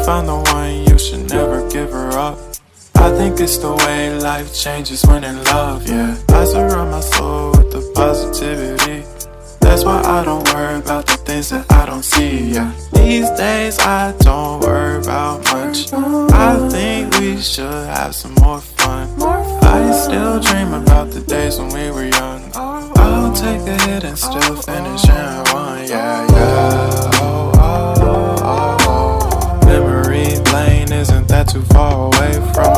found the one, you should never give her up. I think it's the way life changes when in love, yeah. I surround my soul with the positivity. That's why I don't worry about the things that I don't see, yeah. These days I don't worry about much. I think we should have some more fun. I still dream about the days when we were young. I'll take a hit and still finish in one, yeah, yeah. Oh, oh, oh, oh. Memory lane, isn't that too far away from